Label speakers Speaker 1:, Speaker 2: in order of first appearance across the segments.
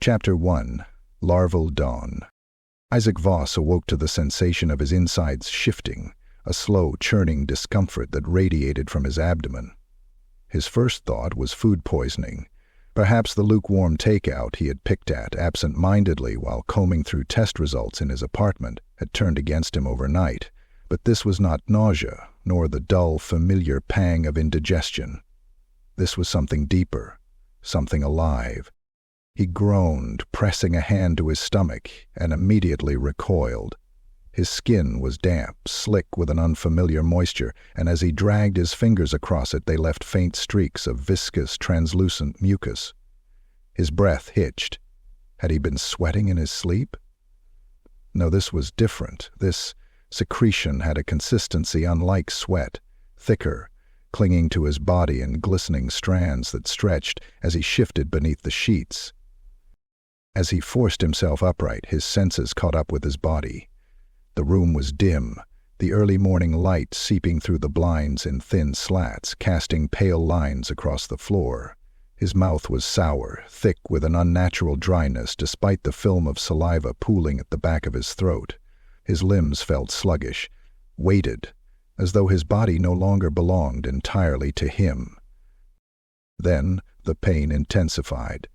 Speaker 1: Chapter 1. Larval Dawn. Isaac Voss awoke to the sensation of his insides shifting, a slow, churning discomfort that radiated from his abdomen. His first thought was food poisoning. Perhaps the lukewarm takeout he had picked at absent-mindedly while combing through test results in his apartment had turned against him overnight. But this was not nausea, nor the dull, familiar pang of indigestion. This was something deeper, something alive. He groaned, pressing a hand to his stomach, and immediately recoiled. His skin was damp, slick with an unfamiliar moisture, and as he dragged his fingers across it, they left faint streaks of viscous, translucent mucus. His breath hitched. Had he been sweating in his sleep? No, this was different. This secretion had a consistency unlike sweat, thicker, clinging to his body in glistening strands that stretched as he shifted beneath the sheets. As he forced himself upright, his senses caught up with his body. The room was dim, the early morning light seeping through the blinds in thin slats, casting pale lines across the floor. His mouth was sour, thick with an unnatural dryness despite the film of saliva pooling at the back of his throat. His limbs felt sluggish, weighted, as though his body no longer belonged entirely to him. Then the pain intensified.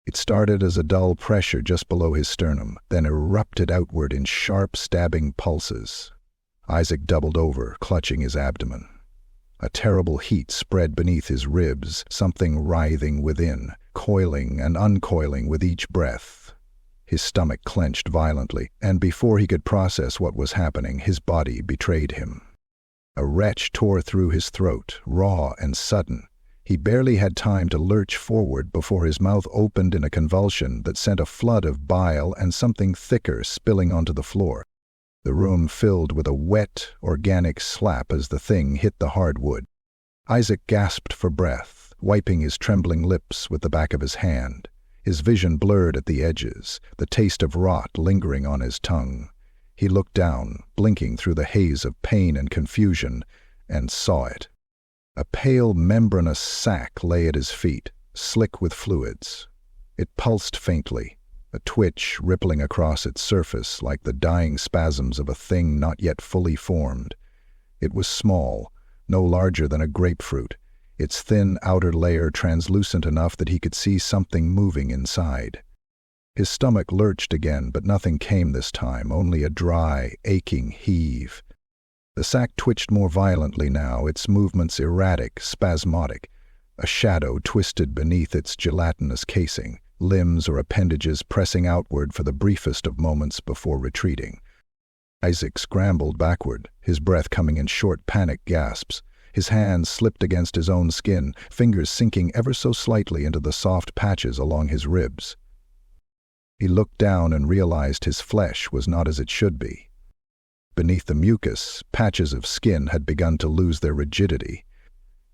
Speaker 1: It started as a dull pressure just below his sternum, then erupted outward in sharp, stabbing pulses. Isaac doubled over, clutching his abdomen. A terrible heat spread beneath his ribs, something writhing within, coiling and uncoiling with each breath. His stomach clenched violently, and before he could process what was happening, his body betrayed him. A retch tore through his throat, raw and sudden. He barely had time to lurch forward before his mouth opened in a convulsion that sent a flood of bile and something thicker spilling onto the floor. The room filled with a wet, organic slap as the thing hit the hardwood. Isaac gasped for breath, wiping his trembling lips with the back of his hand. His vision blurred at the edges, the taste of rot lingering on his tongue. He looked down, blinking through the haze of pain and confusion, and saw it. A pale, membranous sac lay at his feet, slick with fluids. It pulsed faintly, a twitch rippling across its surface like the dying spasms of a thing not yet fully formed. It was small, no larger than a grapefruit, its thin outer layer translucent enough that he could see something moving inside. His stomach lurched again, but nothing came this time, only a dry, aching heave. The sac twitched more violently now, its movements erratic, spasmodic. A shadow twisted beneath its gelatinous casing, limbs or appendages pressing outward for the briefest of moments before retreating. Isaac scrambled backward, his breath coming in short, panicked gasps. His hands slipped against his own skin, fingers sinking ever so slightly into the soft patches along his ribs. He looked down and realized his flesh was not as it should be. Beneath the mucus, patches of skin had begun to lose their rigidity.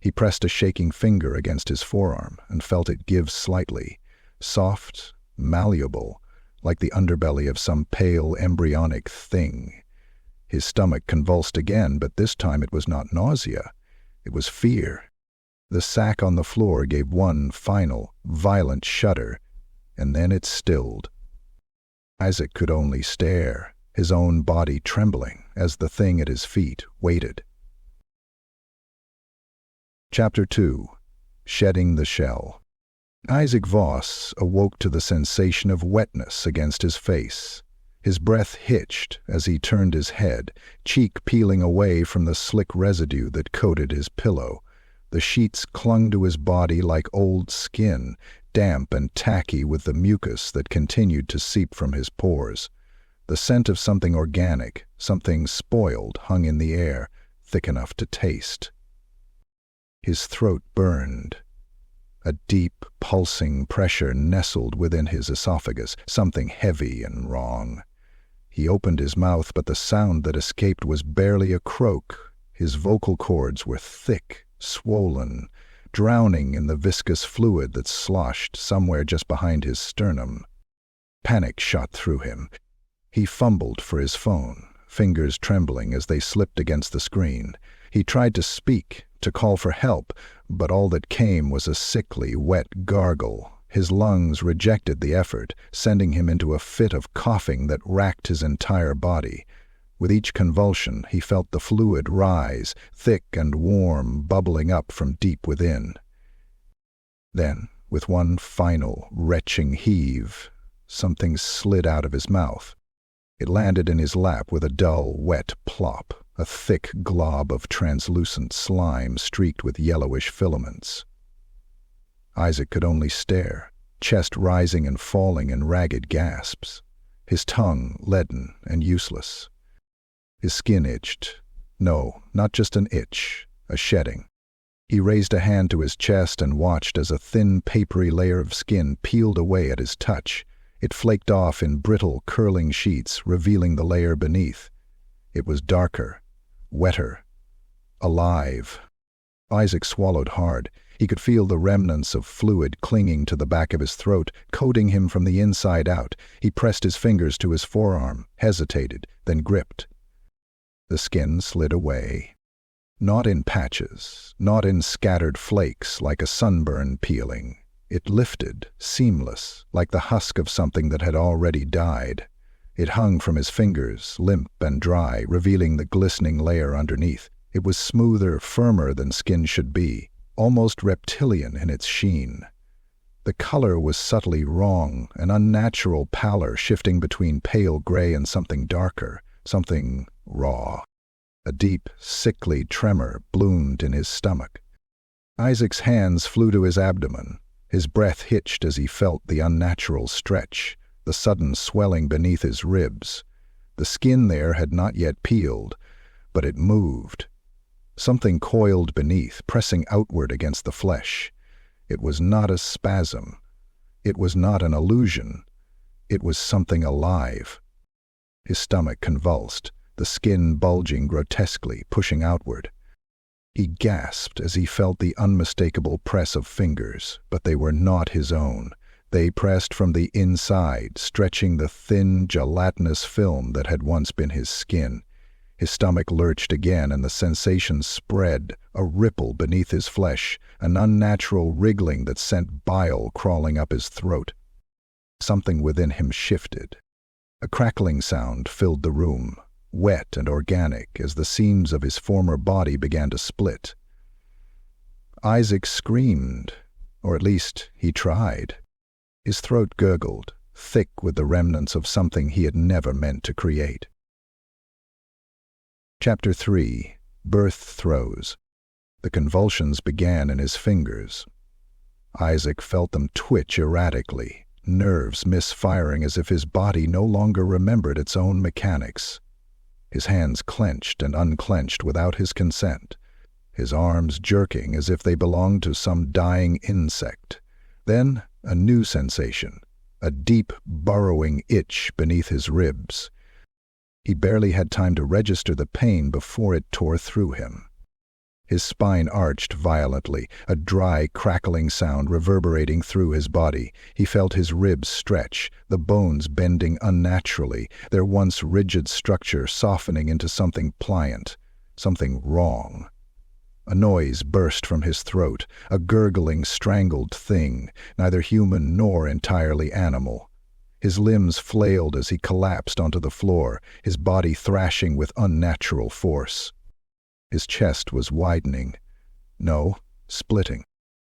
Speaker 1: He pressed a shaking finger against his forearm and felt it give slightly, soft, malleable, like the underbelly of some pale, embryonic thing. His stomach convulsed again, but this time it was not nausea. It was fear. The sack on the floor gave one final, violent shudder, and then it stilled. Isaac could only stare, his own body trembling as the thing at his feet waited. Chapter 2. Shedding the Shell. Isaac Voss awoke to the sensation of wetness against his face. His breath hitched as he turned his head, cheek peeling away from the slick residue that coated his pillow. The sheets clung to his body like old skin, damp and tacky with the mucus that continued to seep from his pores. The scent of something organic, something spoiled, hung in the air, thick enough to taste. His throat burned. A deep, pulsing pressure nestled within his esophagus, something heavy and wrong. He opened his mouth, but the sound that escaped was barely a croak. His vocal cords were thick, swollen, drowning in the viscous fluid that sloshed somewhere just behind his sternum. Panic shot through him. He fumbled for his phone, fingers trembling as they slipped against the screen. He tried to speak, to call for help, but all that came was a sickly, wet gargle, His lungs rejected the effort, sending him into a fit of coughing that racked his entire body. With each convulsion, he felt the fluid rise, thick and warm, bubbling up from deep within. Then, with one final, retching heave, something slid out of his mouth. It landed in his lap with a dull, wet plop, a thick glob of translucent slime streaked with yellowish filaments. Isaac could only stare, chest rising and falling in ragged gasps, his tongue leaden and useless. His skin itched. No, not just an itch, a shedding. He raised a hand to his chest and watched as a thin, papery layer of skin peeled away at his touch. It flaked off in brittle, curling sheets, revealing the layer beneath. It was darker, wetter, alive. Isaac swallowed hard. He could feel the remnants of fluid clinging to the back of his throat, coating him from the inside out. He pressed his fingers to his forearm, hesitated, then gripped. The skin slid away. Not in patches, not in scattered flakes like a sunburn peeling. It lifted, seamless, like the husk of something that had already died. It hung from his fingers, limp and dry, revealing the glistening layer underneath. It was smoother, firmer than skin should be, almost reptilian in its sheen. The color was subtly wrong, an unnatural pallor shifting between pale gray and something darker, something raw. A deep, sickly tremor bloomed in his stomach. Isaac's hands flew to his abdomen. His breath hitched as he felt the unnatural stretch, the sudden swelling beneath his ribs. The skin there had not yet peeled, but it moved. Something coiled beneath, pressing outward against the flesh. It was not a spasm. It was not an illusion. It was something alive. His stomach convulsed, the skin bulging grotesquely, pushing outward. He gasped as he felt the unmistakable press of fingers, but they were not his own. They pressed from the inside, stretching the thin, gelatinous film that had once been his skin. His stomach lurched again, and the sensation spread, a ripple beneath his flesh, an unnatural wriggling that sent bile crawling up his throat. Something within him shifted. A crackling sound filled the room, wet and organic, as the seams of his former body began to split. Isaac screamed, or at least he tried. His throat gurgled, thick with the remnants of something he had never meant to create. Chapter 3. Birth Throes. The convulsions began in his fingers. Isaac felt them twitch erratically, nerves misfiring as if his body no longer remembered its own mechanics. His hands clenched and unclenched without his consent, his arms jerking as if they belonged to some dying insect. Then a new sensation, a deep, burrowing itch beneath his ribs. He barely had time to register the pain before it tore through him. His spine arched violently, a dry, crackling sound reverberating through his body. He felt his ribs stretch, the bones bending unnaturally, their once rigid structure softening into something pliant, something wrong. A noise burst from his throat, a gurgling, strangled thing, neither human nor entirely animal. His limbs flailed as he collapsed onto the floor, his body thrashing with unnatural force. His chest was widening. No, splitting.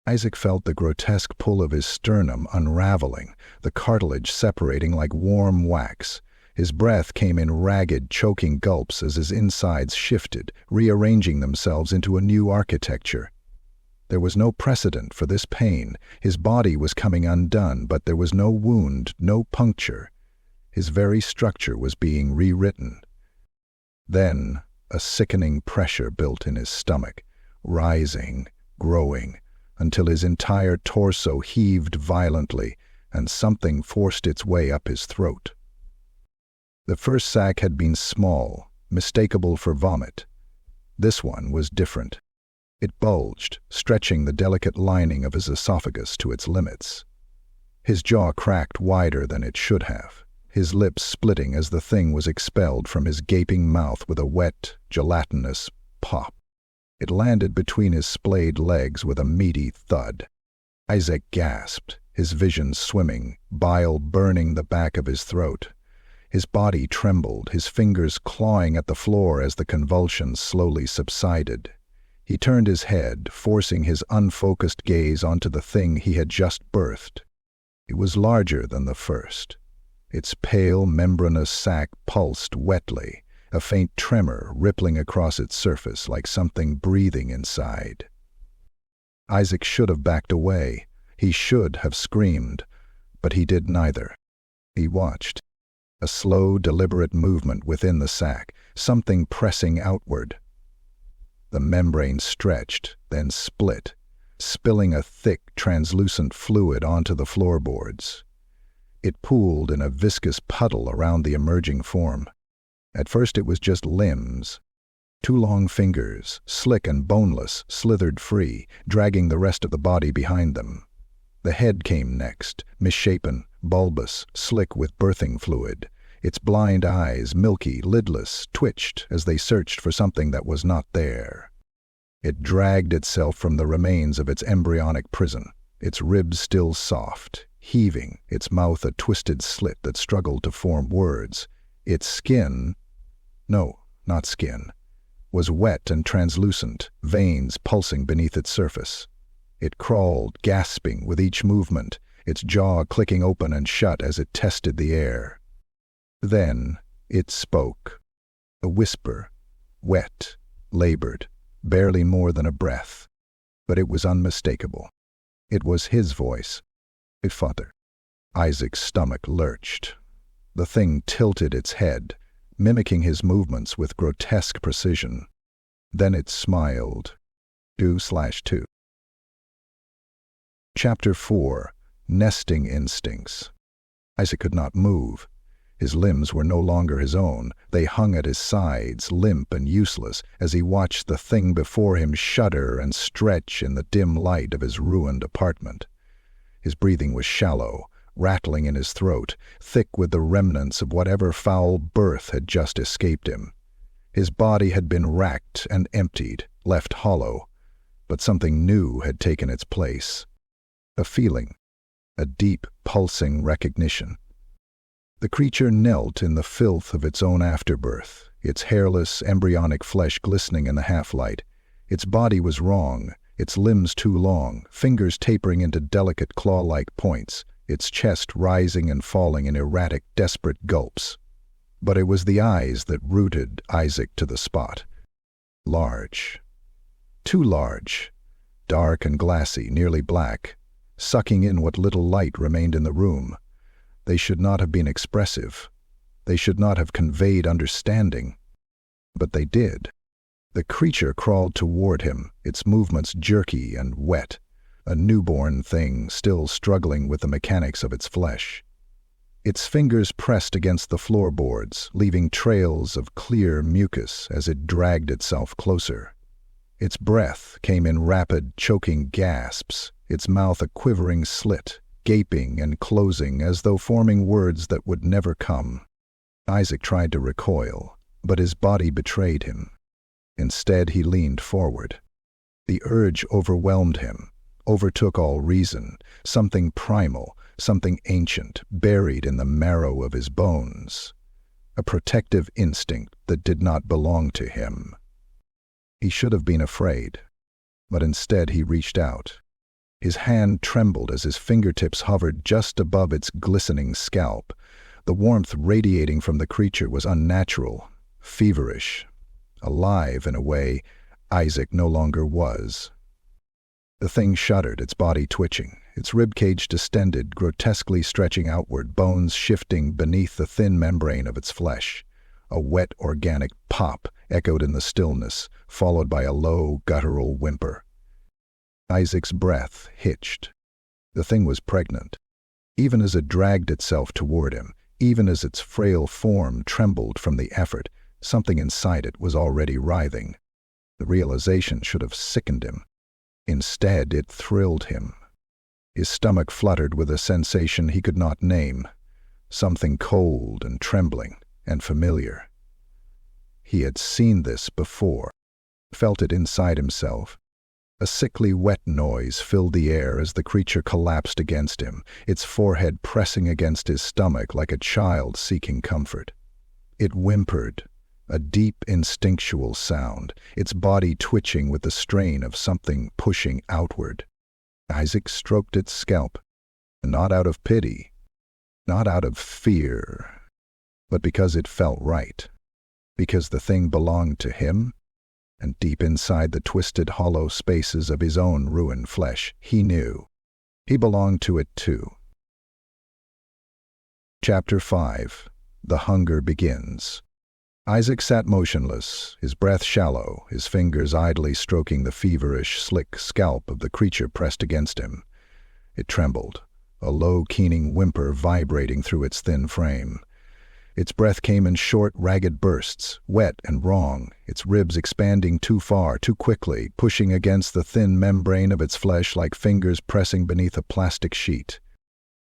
Speaker 1: Isaac felt the grotesque pull of his sternum unraveling, the cartilage separating like warm wax. His breath came in ragged, choking gulps as his insides shifted, rearranging themselves into a new architecture. There was no precedent for this pain. His body was coming undone, but there was no wound, no puncture. His very structure was being rewritten. Then a sickening pressure built in his stomach, rising, growing, until his entire torso heaved violently, and something forced its way up his throat. The first sack had been small, mistakable for vomit. This one was different. It bulged, stretching the delicate lining of his esophagus to its limits. His jaw cracked wider than it should have, his lips splitting as the thing was expelled from his gaping mouth with a wet, gelatinous pop. It landed between his splayed legs with a meaty thud. Isaac gasped, his vision swimming, bile burning the back of his throat. His body trembled, his fingers clawing at the floor as the convulsions slowly subsided. He turned his head, forcing his unfocused gaze onto the thing he had just birthed. It was larger than the first. Its pale, membranous sac pulsed wetly, a faint tremor rippling across its surface like something breathing inside. Isaac should have backed away. He should have screamed, but he did neither. He watched. A slow, deliberate movement within the sac, something pressing outward. The membrane stretched, then split, spilling a thick, translucent fluid onto the floorboards. It pooled in a viscous puddle around the emerging form. At first it was just limbs. Two long fingers, slick and boneless, slithered free, dragging the rest of the body behind them. The head came next, misshapen, bulbous, slick with birthing fluid. Its blind eyes, milky, lidless, twitched as they searched for something that was not there. It dragged itself from the remains of its embryonic prison, its ribs still soft, heaving, its mouth a twisted slit that struggled to form words. Its skin, no, not skin, was wet and translucent, veins pulsing beneath its surface. It crawled, gasping with each movement, its jaw clicking open and shut as it tested the air. Then it spoke. A whisper, wet, labored, barely more than a breath. But it was unmistakable. It was his voice. "Father." Isaac's stomach lurched. The thing tilted its head, mimicking his movements with grotesque precision. Then it smiled. 2/2. Chapter 4. Nesting Instincts. Isaac could not move. His limbs were no longer his own. They hung at his sides, limp and useless, as he watched the thing before him shudder and stretch in the dim light of his ruined apartment. His breathing was shallow, rattling in his throat, thick with the remnants of whatever foul birth had just escaped him. His body had been racked and emptied, left hollow, but something new had taken its place. A feeling, a deep, pulsing recognition. The creature knelt in the filth of its own afterbirth, its hairless, embryonic flesh glistening in the half-light. Its body was wrong, its limbs too long, fingers tapering into delicate claw-like points, its chest rising and falling in erratic, desperate gulps. But it was the eyes that rooted Isaac to the spot. Large. Too large. Dark and glassy, nearly black, sucking in what little light remained in the room. They should not have been expressive. They should not have conveyed understanding. But they did. The creature crawled toward him, its movements jerky and wet, a newborn thing still struggling with the mechanics of its flesh. Its fingers pressed against the floorboards, leaving trails of clear mucus as it dragged itself closer. Its breath came in rapid, choking gasps, its mouth a quivering slit, gaping and closing as though forming words that would never come. Isaac tried to recoil, but his body betrayed him. Instead, he leaned forward. The urge overwhelmed him, overtook all reason, something primal, something ancient, buried in the marrow of his bones. A protective instinct that did not belong to him. He should have been afraid, but instead he reached out. His hand trembled as his fingertips hovered just above its glistening scalp. The warmth radiating from the creature was unnatural, feverish, alive in a way Isaac no longer was. The thing shuddered, its body twitching, its ribcage distended, grotesquely stretching outward, bones shifting beneath the thin membrane of its flesh. A wet, organic pop echoed in the stillness, followed by a low, guttural whimper. Isaac's breath hitched. The thing was pregnant. Even as it dragged itself toward him, even as its frail form trembled from the effort, something inside it was already writhing. The realization should have sickened him. Instead, it thrilled him. His stomach fluttered with a sensation he could not name, something cold and trembling and familiar. He had seen this before, felt it inside himself. A sickly wet noise filled the air as the creature collapsed against him, its forehead pressing against his stomach like a child seeking comfort. It whimpered, a deep instinctual sound, its body twitching with the strain of something pushing outward. Isaac stroked its scalp, not out of pity, not out of fear, but because it felt right, because the thing belonged to him, and deep inside the twisted hollow spaces of his own ruined flesh, he knew he belonged to it too. Chapter 5. The Hunger Begins. Isaac sat motionless, his breath shallow, his fingers idly stroking the feverish, slick scalp of the creature pressed against him. It trembled, a low, keening whimper vibrating through its thin frame. Its breath came in short, ragged bursts, wet and wrong, its ribs expanding too far, too quickly, pushing against the thin membrane of its flesh like fingers pressing beneath a plastic sheet.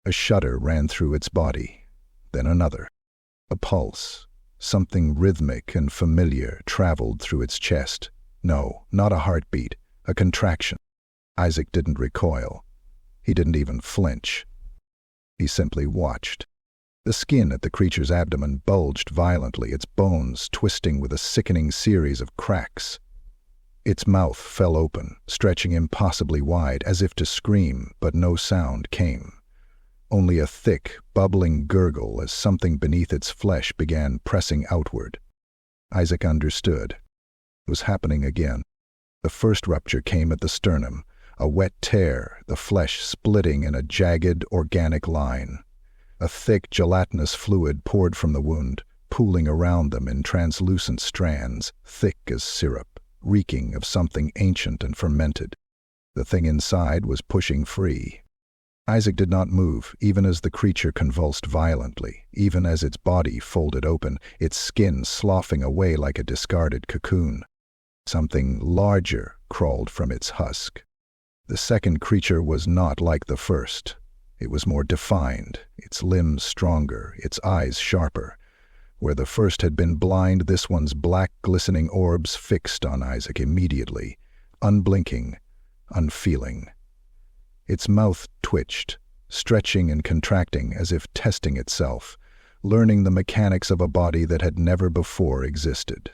Speaker 1: A shudder ran through its body, then another. A pulse, something rhythmic and familiar, traveled through its chest. No, not a heartbeat, a contraction. Isaac didn't recoil. He didn't even flinch. He simply watched. The skin at the creature's abdomen bulged violently, its bones twisting with a sickening series of cracks. Its mouth fell open, stretching impossibly wide, as if to scream, but no sound came. Only a thick, bubbling gurgle as something beneath its flesh began pressing outward. Isaac understood. It was happening again. The first rupture came at the sternum, a wet tear, the flesh splitting in a jagged, organic line. A thick, gelatinous fluid poured from the wound, pooling around them in translucent strands, thick as syrup, reeking of something ancient and fermented. The thing inside was pushing free. Isaac did not move, even as the creature convulsed violently, even as its body folded open, its skin sloughing away like a discarded cocoon. Something larger crawled from its husk. The second creature was not like the first. It was more defined, its limbs stronger, its eyes sharper. Where the first had been blind, this one's black, glistening orbs fixed on Isaac immediately, unblinking, unfeeling. Its mouth twitched, stretching and contracting as if testing itself, learning the mechanics of a body that had never before existed.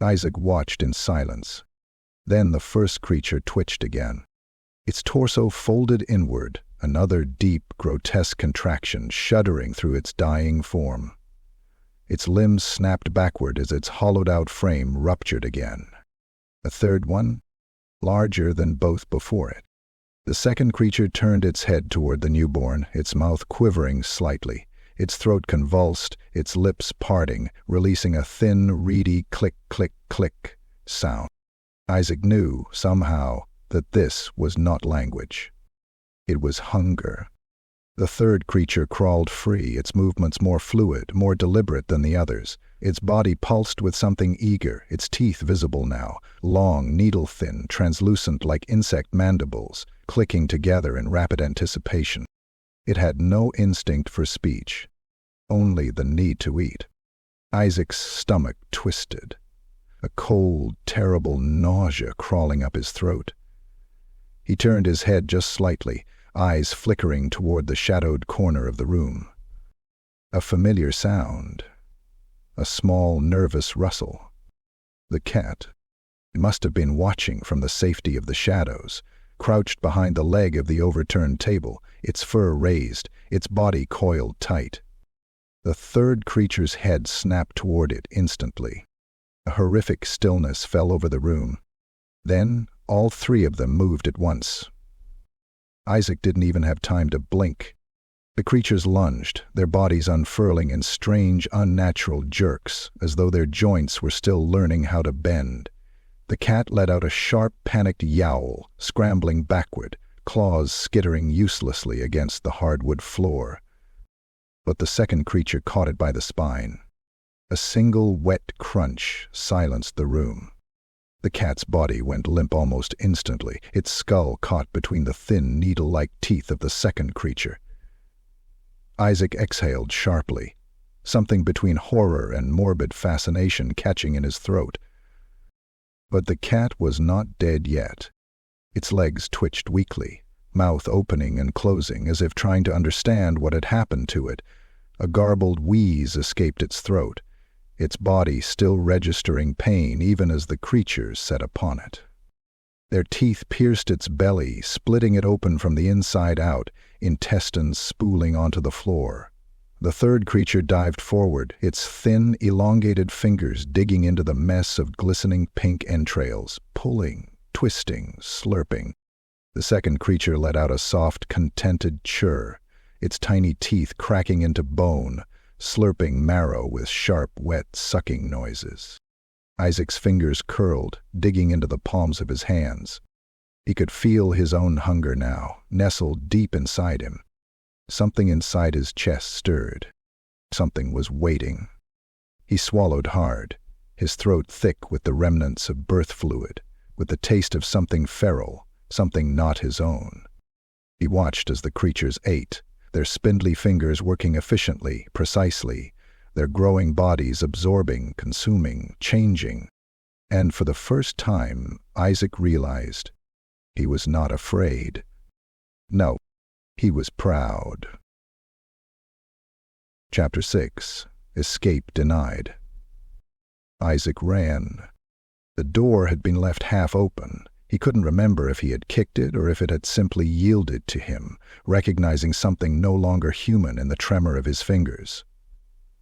Speaker 1: Isaac watched in silence. Then the first creature twitched again. Its torso folded inward, another deep, grotesque contraction shuddering through its dying form. Its limbs snapped backward as its hollowed-out frame ruptured again. A third one, larger than both before it. The second creature turned its head toward the newborn, its mouth quivering slightly, its throat convulsed, its lips parting, releasing a thin, reedy click-click-click sound. Isaac knew, somehow, that this was not language. It was hunger. The third creature crawled free, its movements more fluid, more deliberate than the others. Its body pulsed with something eager, its teeth visible now, long, needle-thin, translucent like insect mandibles, clicking together in rapid anticipation. It had no instinct for speech, only the need to eat. Isaac's stomach twisted, a cold, terrible nausea crawling up his throat. He turned his head just slightly, eyes flickering toward the shadowed corner of the room. A familiar sound. A small, nervous rustle. The cat. It must have been watching from the safety of the shadows, crouched behind the leg of the overturned table, its fur raised, its body coiled tight. The third creature's head snapped toward it instantly. A horrific stillness fell over the room. Then, all three of them moved at once. Isaac didn't even have time to blink. The creatures lunged, their bodies unfurling in strange, unnatural jerks, as though their joints were still learning how to bend. The cat let out a sharp, panicked yowl, scrambling backward, claws skittering uselessly against the hardwood floor. But the second creature caught it by the spine. A single wet crunch silenced the room. The cat's body went limp almost instantly, its skull caught between the thin, needle-like teeth of the second creature. Isaac exhaled sharply, something between horror and morbid fascination catching in his throat. But the cat was not dead yet. Its legs twitched weakly, mouth opening and closing as if trying to understand what had happened to it. A garbled wheeze escaped its throat, its body still registering pain even as the creatures set upon it. Their teeth pierced its belly, splitting it open from the inside out, intestines spooling onto the floor. The third creature dived forward, its thin, elongated fingers digging into the mess of glistening pink entrails, pulling, twisting, slurping. The second creature let out a soft, contented chirr, its tiny teeth cracking into bone, slurping marrow with sharp, wet, sucking noises. Isaac's fingers curled, digging into the palms of his hands. He could feel his own hunger now, nestled deep inside him. Something inside his chest stirred. Something was waiting. He swallowed hard, his throat thick with the remnants of birth fluid, with the taste of something feral, something not his own. He watched as the creatures ate, their spindly fingers working efficiently, precisely, their growing bodies absorbing, consuming, changing. And for the first time, Isaac realized he was not afraid. No, he was proud. Chapter 6. Escape Denied. Isaac ran. The door had been left half open. He couldn't remember if he had kicked it or if it had simply yielded to him, recognizing something no longer human in the tremor of his fingers.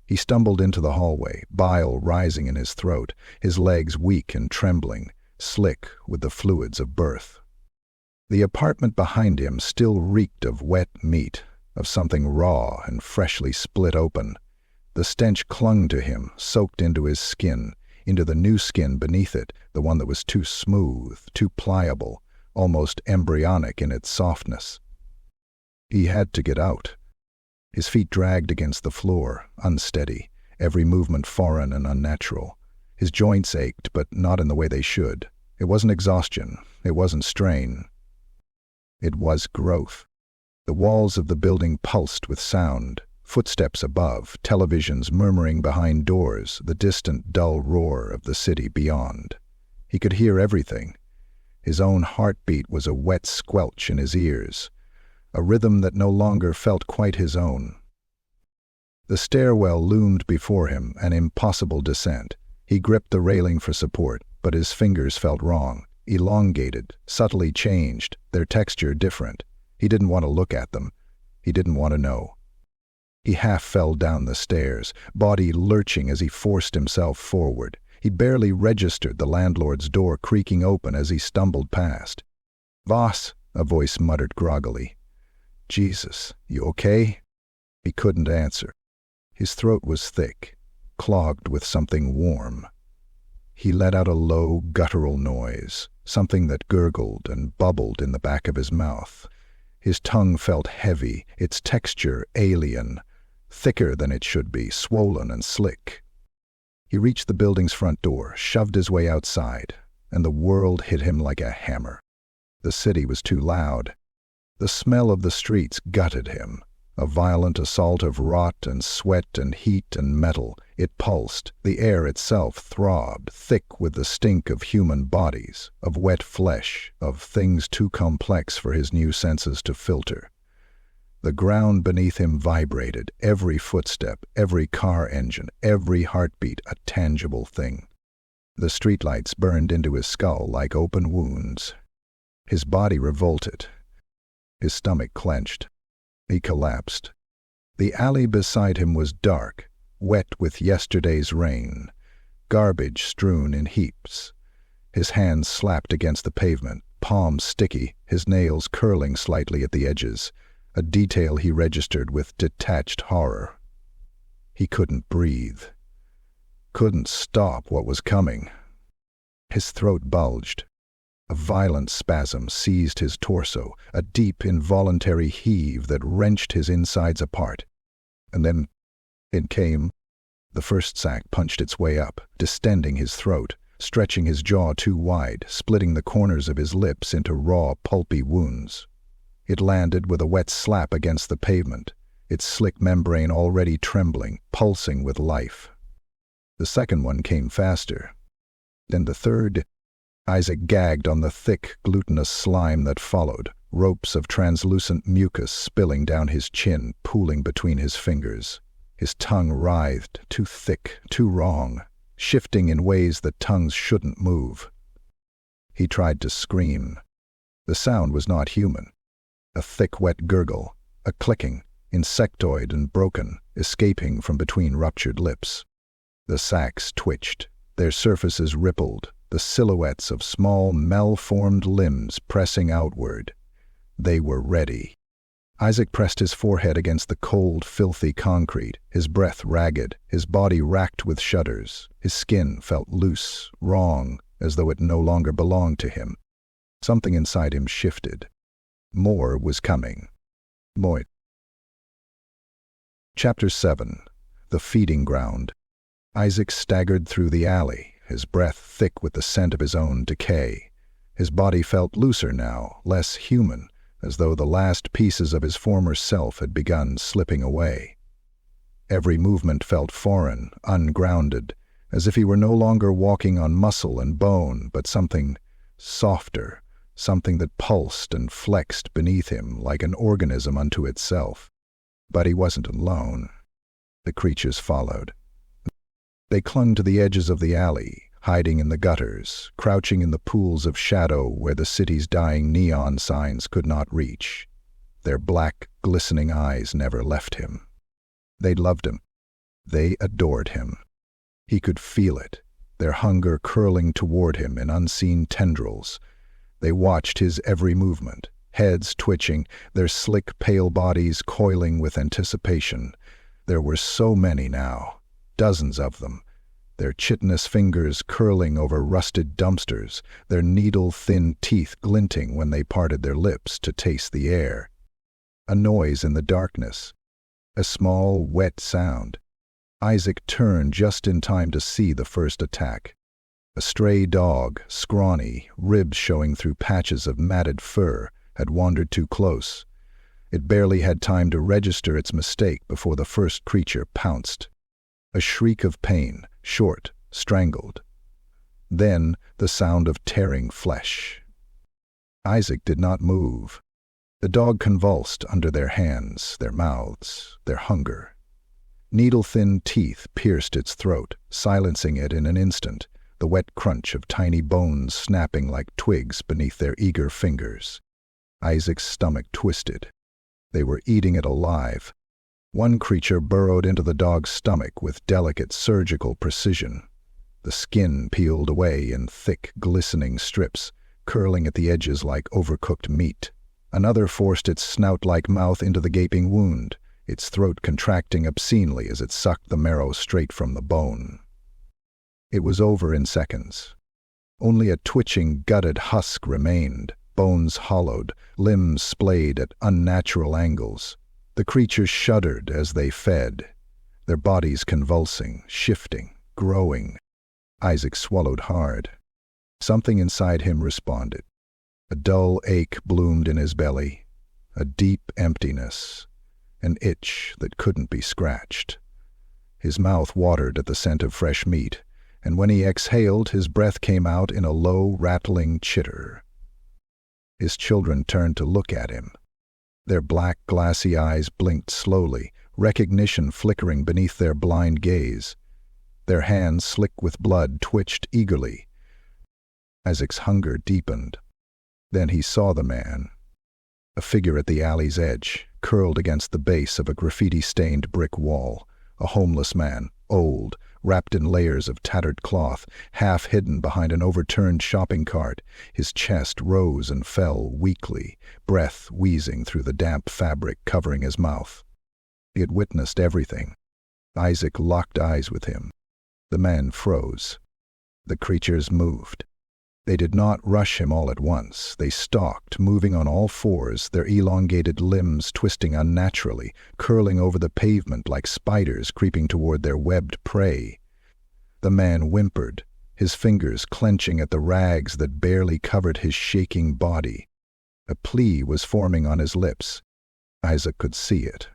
Speaker 1: He stumbled into the hallway, bile rising in his throat, his legs weak and trembling, slick with the fluids of birth. The apartment behind him still reeked of wet meat, of something raw and freshly split open. The stench clung to him, soaked into his skin, into the new skin beneath it, the one that was too smooth, too pliable, almost embryonic in its softness. He had to get out. His feet dragged against the floor, unsteady, every movement foreign and unnatural. His joints ached, but not in the way they should. It wasn't exhaustion. It wasn't strain. It was growth. The walls of the building pulsed with sound, footsteps above, televisions murmuring behind doors, the distant dull roar of the city beyond. He could hear everything. His own heartbeat was a wet squelch in his ears, a rhythm that no longer felt quite his own. The stairwell loomed before him, an impossible descent. He gripped the railing for support, but his fingers felt wrong, elongated, subtly changed, their texture different. He didn't want to look at them. He didn't want to know. He half fell down the stairs, body lurching as he forced himself forward. He barely registered the landlord's door creaking open as he stumbled past. "Voss," a voice muttered groggily. "Jesus, you okay?" He couldn't answer. His throat was thick, clogged with something warm. He let out a low, guttural noise, something that gurgled and bubbled in the back of his mouth. His tongue felt heavy, its texture alien, thicker than it should be, swollen and slick. He reached the building's front door, shoved his way outside, and the world hit him like a hammer. The city was too loud. The smell of the streets gutted him, a violent assault of rot and sweat and heat and metal. It pulsed, the air itself throbbed, thick with the stink of human bodies, of wet flesh, of things too complex for his new senses to filter. The ground beneath him vibrated, every footstep, every car engine, every heartbeat a tangible thing. The streetlights burned into his skull like open wounds. His body revolted. His stomach clenched. He collapsed. The alley beside him was dark, wet with yesterday's rain, garbage strewn in heaps. His hands slapped against the pavement, palms sticky, his nails curling slightly at the edges, a detail he registered with detached horror. He couldn't breathe. Couldn't stop what was coming. His throat bulged. A violent spasm seized his torso, a deep, involuntary heave that wrenched his insides apart. And then it came. The first sack punched its way up, distending his throat, stretching his jaw too wide, splitting the corners of his lips into raw, pulpy wounds. It landed with a wet slap against the pavement, its slick membrane already trembling, pulsing with life. The second one came faster. Then the third. Isaac gagged on the thick, glutinous slime that followed, ropes of translucent mucus spilling down his chin, pooling between his fingers. His tongue writhed, too thick, too wrong, shifting in ways that tongues shouldn't move. He tried to scream. The sound was not human. A thick, wet gurgle, a clicking, insectoid and broken, escaping from between ruptured lips. The sacs twitched, their surfaces rippled, the silhouettes of small, malformed limbs pressing outward. They were ready. Isaac pressed his forehead against the cold, filthy concrete, his breath ragged, his body racked with shudders. His skin felt loose, wrong, as though it no longer belonged to him. Something inside him shifted. More was coming. More. Chapter 7. The Feeding Ground. Isaac staggered through the alley, his breath thick with the scent of his own decay. His body felt looser now, less human, as though the last pieces of his former self had begun slipping away. Every movement felt foreign, ungrounded, as if he were no longer walking on muscle and bone, but something softer, something that pulsed and flexed beneath him like an organism unto itself. But he wasn't alone. The creatures followed. They clung to the edges of the alley, hiding in the gutters, crouching in the pools of shadow where the city's dying neon signs could not reach. Their black, glistening eyes never left him. They loved him. They adored him. He could feel it, their hunger curling toward him in unseen tendrils. They watched his every movement, heads twitching, their slick, pale bodies coiling with anticipation. There were so many now, dozens of them, their chitinous fingers curling over rusted dumpsters, their needle-thin teeth glinting when they parted their lips to taste the air. A noise in the darkness. A small, wet sound. Isaac turned just in time to see the first attack. A stray dog, scrawny, ribs showing through patches of matted fur, had wandered too close. It barely had time to register its mistake before the first creature pounced. A shriek of pain, short, strangled. Then the sound of tearing flesh. Isaac did not move. The dog convulsed under their hands, their mouths, their hunger. Needle-thin teeth pierced its throat, silencing it in an instant, the wet crunch of tiny bones snapping like twigs beneath their eager fingers. Isaac's stomach twisted. They were eating it alive. One creature burrowed into the dog's stomach with delicate surgical precision. The skin peeled away in thick, glistening strips, curling at the edges like overcooked meat. Another forced its snout-like mouth into the gaping wound, its throat contracting obscenely as it sucked the marrow straight from the bone. It was over in seconds. Only a twitching, gutted husk remained, bones hollowed, limbs splayed at unnatural angles. The creatures shuddered as they fed, their bodies convulsing, shifting, growing. Isaac swallowed hard. Something inside him responded. A dull ache bloomed in his belly, a deep emptiness, an itch that couldn't be scratched. His mouth watered at the scent of fresh meat, and when he exhaled, his breath came out in a low, rattling chitter. His children turned to look at him. Their black, glassy eyes blinked slowly, recognition flickering beneath their blind gaze. Their hands, slick with blood, twitched eagerly. Isaac's hunger deepened. Then he saw the man. A figure at the alley's edge, curled against the base of a graffiti-stained brick wall. A homeless man, old, wrapped in layers of tattered cloth, half hidden behind an overturned shopping cart. His chest rose and fell weakly, breath wheezing through the damp fabric covering his mouth. He had witnessed everything. Isaac locked eyes with him. The man froze. The creatures moved. They did not rush him all at once. They stalked, moving on all fours, their elongated limbs twisting unnaturally, curling over the pavement like spiders creeping toward their webbed prey. The man whimpered, his fingers clenching at the rags that barely covered his shaking body. A plea was forming on his lips. Isaac could see it.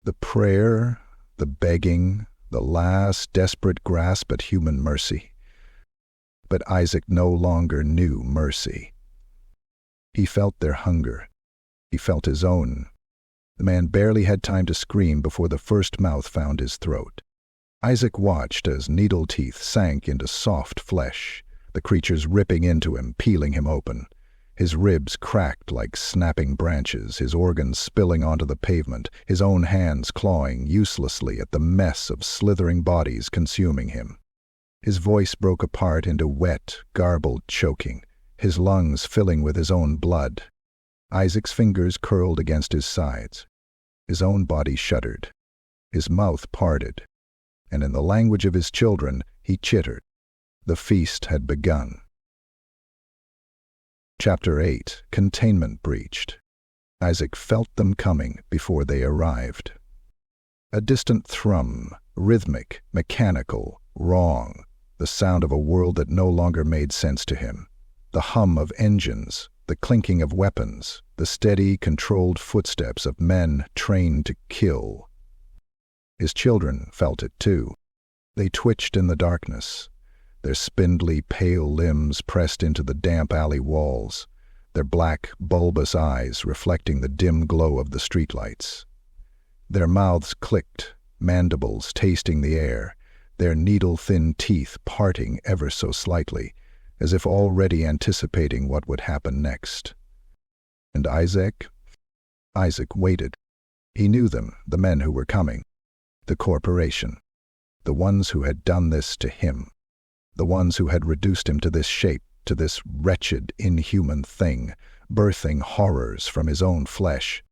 Speaker 1: The prayer, the begging, the last desperate grasp at human mercy. But Isaac no longer knew mercy. He felt their hunger. He felt his own. The man barely had time to scream before the first mouth found his throat. Isaac watched as needle teeth sank into soft flesh, the creatures ripping into him, peeling him open. His ribs cracked like snapping branches, his organs spilling onto the pavement, his own hands clawing uselessly at the mess of slithering bodies consuming him. His voice broke apart into wet, garbled choking, his lungs filling with his own blood. Isaac's fingers curled against his sides. His own body shuddered. His mouth parted. And in the language of his children, he chittered. The feast had begun. Chapter 8. Containment breached. Isaac felt them coming before they arrived. A distant thrum, rhythmic, mechanical, wrong, the sound of a world that no longer made sense to him. The hum of engines, the clinking of weapons, the steady, controlled footsteps of men trained to kill. His children felt it too. They twitched in the darkness, their spindly, pale limbs pressed into the damp alley walls, their black, bulbous eyes reflecting the dim glow of the streetlights. Their mouths clicked, mandibles tasting the air, their needle-thin teeth parting ever so slightly, as if already anticipating what would happen next. And Isaac? Isaac waited. He knew them, the men who were coming. The corporation. The ones who had done this to him. The ones who had reduced him to this shape, to this wretched, inhuman thing, birthing horrors from his own flesh.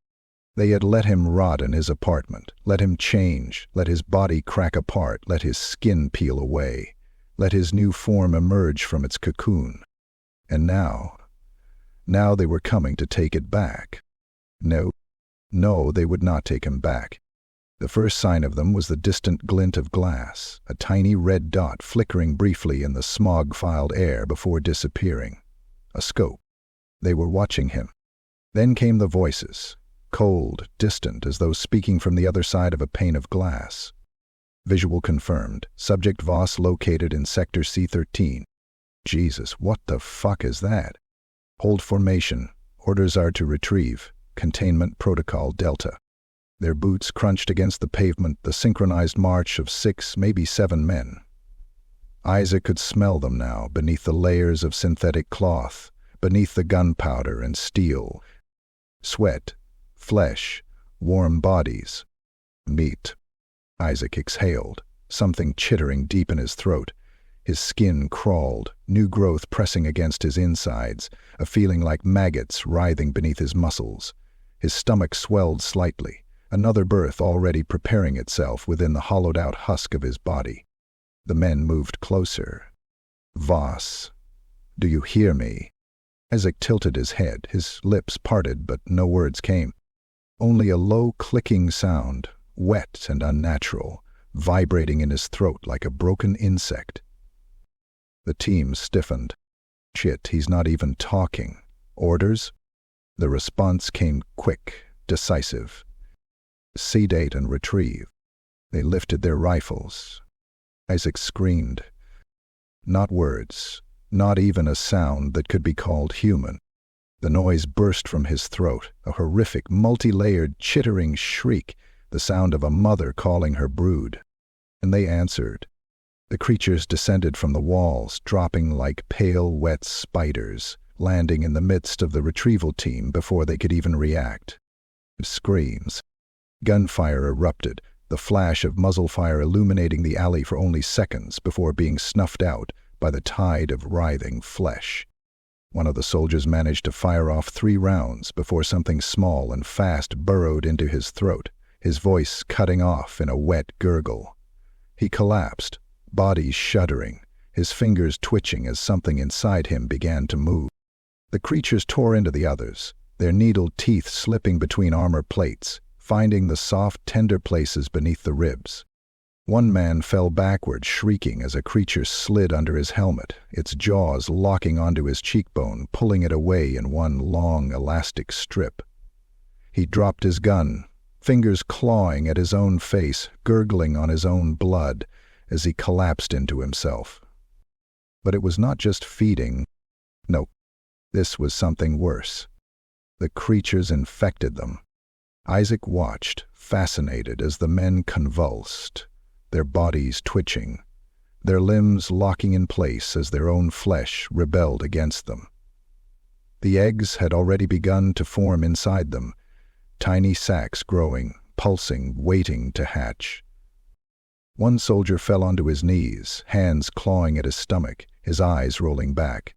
Speaker 1: They had let him rot in his apartment, let him change, let his body crack apart, let his skin peel away, let his new form emerge from its cocoon. And now they were coming to take it back. No, they would not take him back. The first sign of them was the distant glint of glass, a tiny red dot flickering briefly in the smog-filled air before disappearing. A scope. They were watching him. Then came the voices, cold, distant, as though speaking from the other side of a pane of glass. Visual confirmed. Subject Voss located in Sector C-13. Jesus, what the fuck is that? Hold formation. Orders are to retrieve. Containment Protocol Delta. Their boots crunched against the pavement, the synchronized march of 6, maybe 7 men. Isaac could smell them now, beneath the layers of synthetic cloth, beneath the gunpowder and steel. Sweat, flesh, warm bodies, meat. Isaac exhaled, something chittering deep in his throat. His skin crawled, new growth pressing against his insides, a feeling like maggots writhing beneath his muscles. His stomach swelled slightly, another birth already preparing itself within the hollowed-out husk of his body. The men moved closer. Voss, do you hear me? Isaac tilted his head, his lips parted, but no words came. Only a low clicking sound, wet and unnatural, vibrating in his throat like a broken insect. The team stiffened. Shit, he's not even talking. Orders? The response came quick, decisive. Sedate and retrieve. They lifted their rifles. Isaac screamed. Not words, not even a sound that could be called human. The noise burst from his throat, a horrific, multi-layered, chittering shriek, the sound of a mother calling her brood. And they answered. The creatures descended from the walls, dropping like pale, wet spiders, landing in the midst of the retrieval team before they could even react. Screams. Gunfire erupted, the flash of muzzle fire illuminating the alley for only seconds before being snuffed out by the tide of writhing flesh. One of the soldiers managed to fire off 3 rounds before something small and fast burrowed into his throat, his voice cutting off in a wet gurgle. He collapsed, body shuddering, his fingers twitching as something inside him began to move. The creatures tore into the others, their needled teeth slipping between armor plates, finding the soft, tender places beneath the ribs. One man fell backward, shrieking as a creature slid under his helmet, its jaws locking onto his cheekbone, pulling it away in one long, elastic strip. He dropped his gun, fingers clawing at his own face, gurgling on his own blood, as he collapsed into himself. But it was not just feeding. No, this was something worse. The creatures infected them. Isaac watched, fascinated, as the men convulsed, their bodies twitching, their limbs locking in place as their own flesh rebelled against them. The eggs had already begun to form inside them, tiny sacs growing, pulsing, waiting to hatch. One soldier fell onto his knees, hands clawing at his stomach, his eyes rolling back.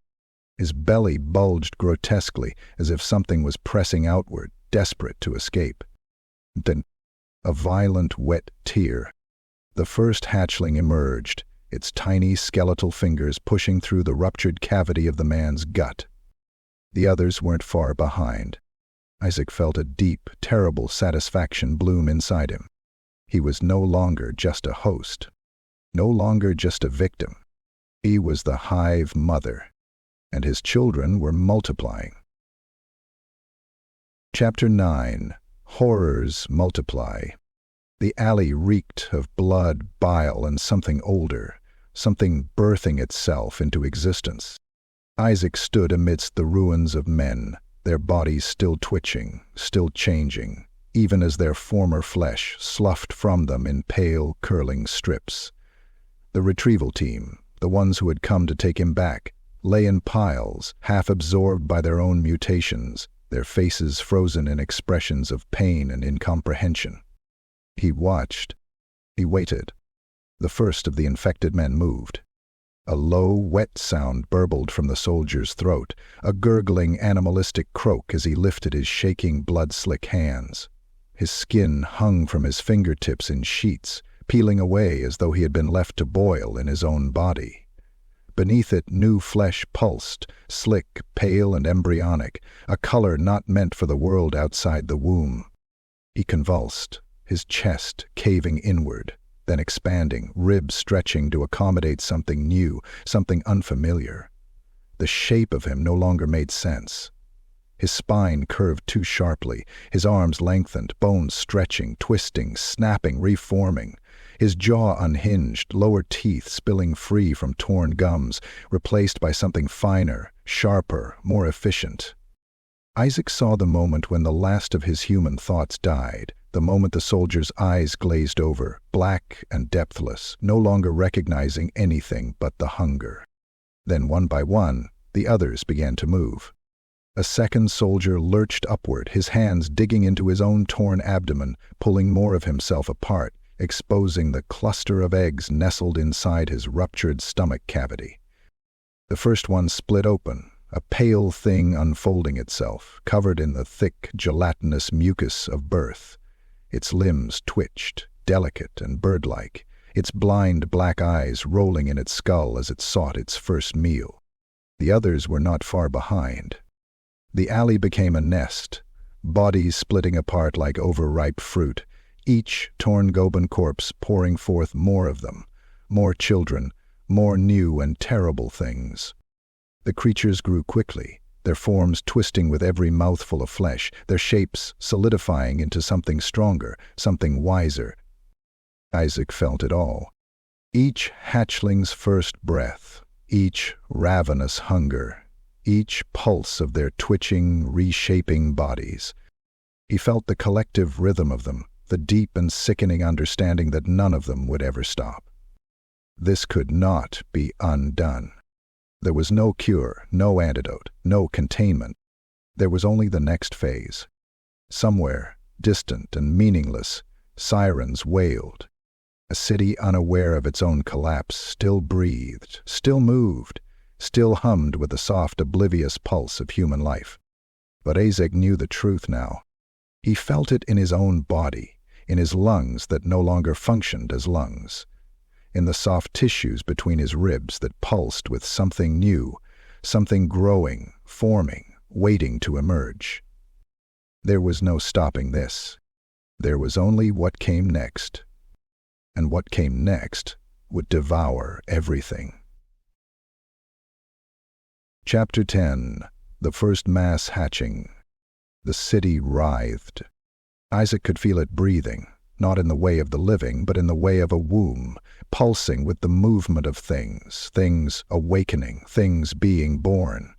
Speaker 1: His belly bulged grotesquely, as if something was pressing outward, desperate to escape. Then, a violent, wet tear. The first hatchling emerged, its tiny skeletal fingers pushing through the ruptured cavity of the man's gut. The others weren't far behind. Isaac felt a deep, terrible satisfaction bloom inside him. He was no longer just a host, no longer just a victim. He was the hive mother, and his children were multiplying. Chapter 9. Horrors Multiply. The alley reeked of blood, bile, and something older, something birthing itself into existence. Isaac stood amidst the ruins of men, their bodies still twitching, still changing, even as their former flesh sloughed from them in pale, curling strips. The retrieval team, the ones who had come to take him back, lay in piles, half absorbed by their own mutations, their faces frozen in expressions of pain and incomprehension. He watched. He waited. The first of the infected men moved. A low, wet sound burbled from the soldier's throat, a gurgling, animalistic croak as he lifted his shaking, blood-slick hands. His skin hung from his fingertips in sheets, peeling away as though he had been left to boil in his own body. Beneath it, new flesh pulsed, slick, pale, and embryonic, a color not meant for the world outside the womb. He convulsed, his chest caving inward, then expanding, ribs stretching to accommodate something new, something unfamiliar. The shape of him no longer made sense. His spine curved too sharply, his arms lengthened, bones stretching, twisting, snapping, reforming. His jaw unhinged, lower teeth spilling free from torn gums, replaced by something finer, sharper, more efficient. Isaac saw the moment when the last of his human thoughts died, the moment the soldier's eyes glazed over, black and depthless, no longer recognizing anything but the hunger. Then, one by one, the others began to move. A second soldier lurched upward, his hands digging into his own torn abdomen, pulling more of himself apart, exposing the cluster of eggs nestled inside his ruptured stomach cavity. The first one split open, a pale thing unfolding itself, covered in the thick, gelatinous mucus of birth. Its limbs twitched, delicate and bird-like, its blind black eyes rolling in its skull as it sought its first meal. The others were not far behind. The alley became a nest, bodies splitting apart like overripe fruit, each torn Goban corpse pouring forth more of them, more children, more new and terrible things. The creatures grew quickly, their forms twisting with every mouthful of flesh, their shapes solidifying into something stronger, something wiser. Isaac felt it all. Each hatchling's first breath, each ravenous hunger, each pulse of their twitching, reshaping bodies. He felt the collective rhythm of them, the deep and sickening understanding that none of them would ever stop. This could not be undone. There was no cure, no antidote, no containment. There was only the next phase. Somewhere, distant and meaningless, sirens wailed. A city unaware of its own collapse still breathed, still moved, still hummed with the soft, oblivious pulse of human life. But Isaac knew the truth now. He felt it in his own body, in his lungs that no longer functioned as lungs, in the soft tissues between his ribs that pulsed with something new, something growing, forming, waiting to emerge. There was no stopping this. There was only what came next. And what came next would devour everything. Chapter 10. The First Mass Hatching. The city writhed. Isaac could feel it breathing, not in the way of the living, but in the way of a womb, pulsing with the movement of things, things awakening, things being born.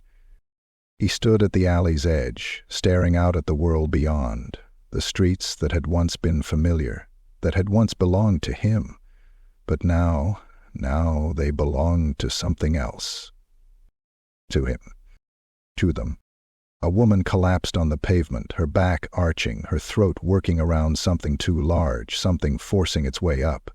Speaker 1: He stood at the alley's edge, staring out at the world beyond, the streets that had once been familiar, that had once belonged to him, but now they belonged to something else. To him. To them. A woman collapsed on the pavement, her back arching, her throat working around something too large, something forcing its way up.